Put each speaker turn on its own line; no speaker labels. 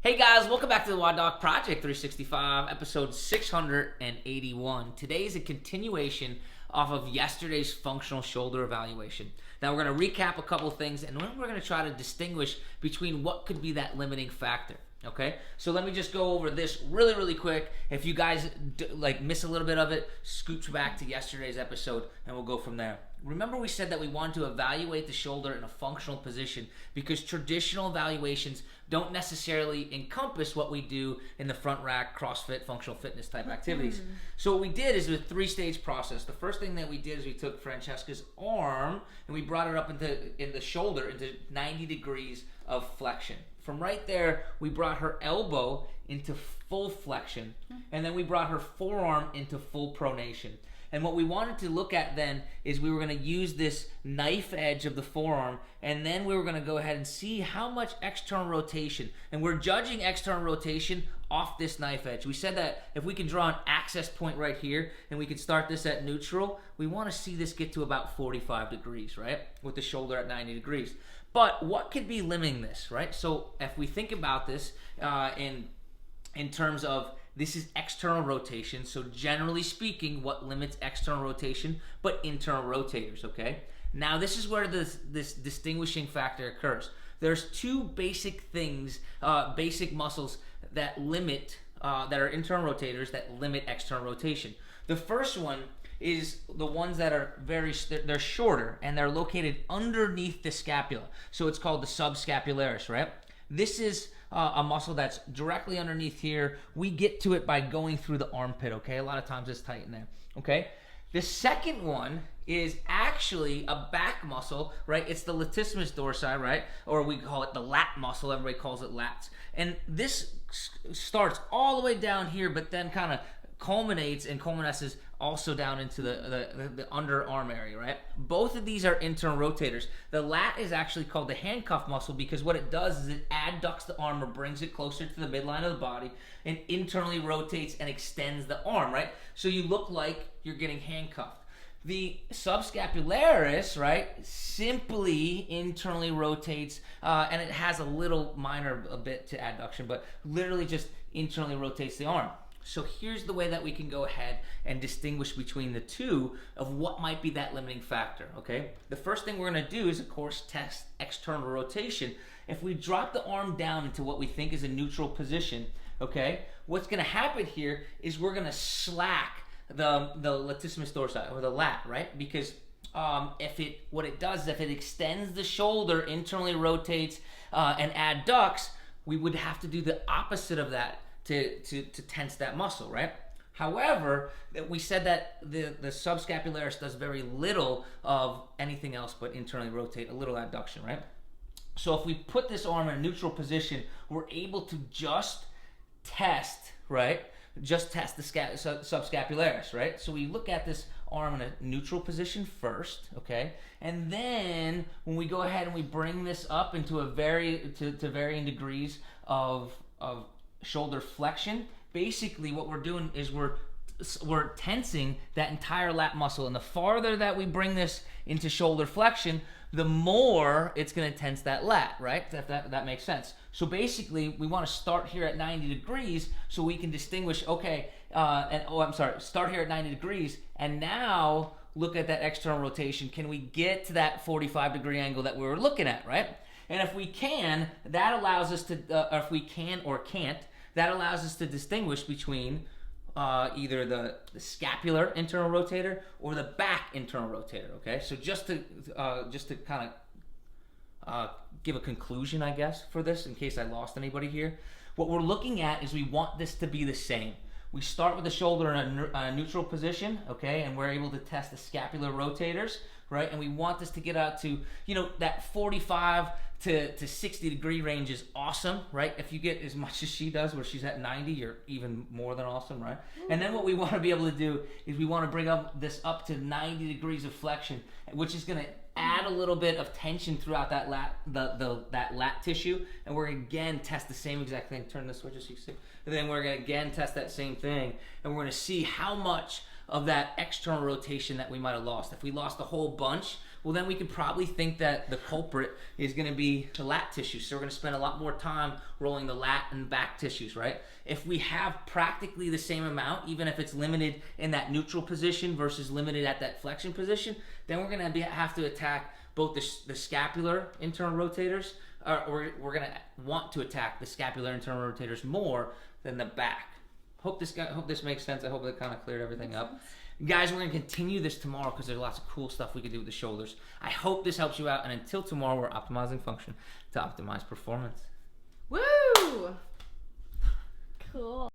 Hey guys, welcome back to the WODDoc Project 365, episode 681. Today is a continuation off of yesterday's functional shoulder evaluation. Now we're going to recap a couple things, and then we're going to try to distinguish between what could be that limiting factor. Okay, so let me just go over this really quick. If you guys miss a little bit of it, scooch back to yesterday's episode and we'll go from there. Remember, we said that we wanted to evaluate the shoulder in a functional position because traditional evaluations don't necessarily encompass what we do in the front rack, CrossFit, functional fitness type activities. So what we did is a three-stage process. The first thing that we did is we took Francesca's arm and we brought it up in the shoulder into 90 degrees of flexion. From right there, we brought her elbow into full flexion, and then we brought her forearm into full pronation. And what we wanted to look at then is we were going to use this knife edge of the forearm, and then we were going to go ahead and see how much external rotation. And we're judging external rotation off this knife edge. We said that if we can draw an access point right here, and we can start this at neutral, we want to see this get to about 45 degrees, right? With the shoulder at 90 degrees. But what could be limiting this, right? So if we think about this in terms of this is external rotation, so generally speaking, what limits external rotation but internal rotators, okay? Now this is where this distinguishing factor occurs. There's two basic things, basic muscles that limit, that are internal rotators that limit external rotation. The first one is the ones that are they're shorter and they're located underneath the scapula. So it's called the subscapularis, right? This is a muscle that's directly underneath here. We get to it by going through the armpit, okay? A lot of times it's tight in there, okay? The second one is actually a back muscle, right? It's the latissimus dorsi, right? Or we call it the lat muscle. Everybody calls it lats. And this starts all the way down here, but then kind of culminates and culminesces also down into the underarm area, right? Both of these are internal rotators. The lat is actually called the handcuff muscle because what it does is it adducts the arm or brings it closer to the midline of the body and internally rotates and extends the arm, right? So you look like you're getting handcuffed. The subscapularis, right, simply internally rotates, and it has a little minor bit to adduction, but literally just internally rotates the arm. So here's the way that we can go ahead and distinguish between the two of what might be that limiting factor, okay? The first thing we're gonna do is, of course, test external rotation. If we drop the arm down into what we think is a neutral position, okay, what's gonna happen here is we're gonna slack the latissimus dorsi, or the lat, right? Because what it does is if it extends the shoulder, internally rotates, and adducts, we would have to do the opposite of that to tense that muscle, right? However, we said that the subscapularis does very little of anything else but internally rotate, a little adduction, right? So if we put this arm in a neutral position, we're able to just test, right? Just test the subscapularis, right? So we look at this arm in a neutral position first, okay? And then when we go ahead and we bring this up into to varying degrees of shoulder flexion, basically what we're doing is we're tensing that entire lat muscle, and the farther that we bring this into shoulder flexion, the more it's going to tense that lat, right? That makes sense. So basically, we want to start here at 90 degrees so we can distinguish, okay, start here at 90 degrees, and now look at that external rotation. Can we get to that 45 degree angle that we were looking at, right? And if we can, that allows us to, or if we can or can't, that allows us to distinguish between either the scapular internal rotator or the back internal rotator, okay? So just to kind of give a conclusion, I guess, for this, in case I lost anybody here, what we're looking at is we want this to be the same. We start with the shoulder in a neutral position, okay, and we're able to test the scapular rotators, right? And we want this to get out to, that 45 to 60 degree range is awesome, right? If you get as much as she does, where she's at 90, you're even more than awesome, right? And then what we want to be able to do is we want to bring this up to 90 degrees of flexion, which is going to add a little bit of tension throughout that lat tissue, and we're gonna again test the same exact thing. Turn the switch so you see. And then we're gonna again test that same thing, and we're gonna see how much of that external rotation that we might have lost. If we lost a whole bunch, well, then we could probably think that the culprit is going to be the lat tissue. So we're going to spend a lot more time rolling the lat and back tissues, right? If we have practically the same amount, even if it's limited in that neutral position versus limited at that flexion position, then we're going to have to attack both the scapular internal rotators, or we're going to want to attack the scapular internal rotators more than the back. Hope this makes sense. I hope it kind of cleared everything up. Guys, we're going to continue this tomorrow because there's lots of cool stuff we can do with the shoulders. I hope this helps you out, and until tomorrow, we're optimizing function to optimize performance.
Woo! Cool.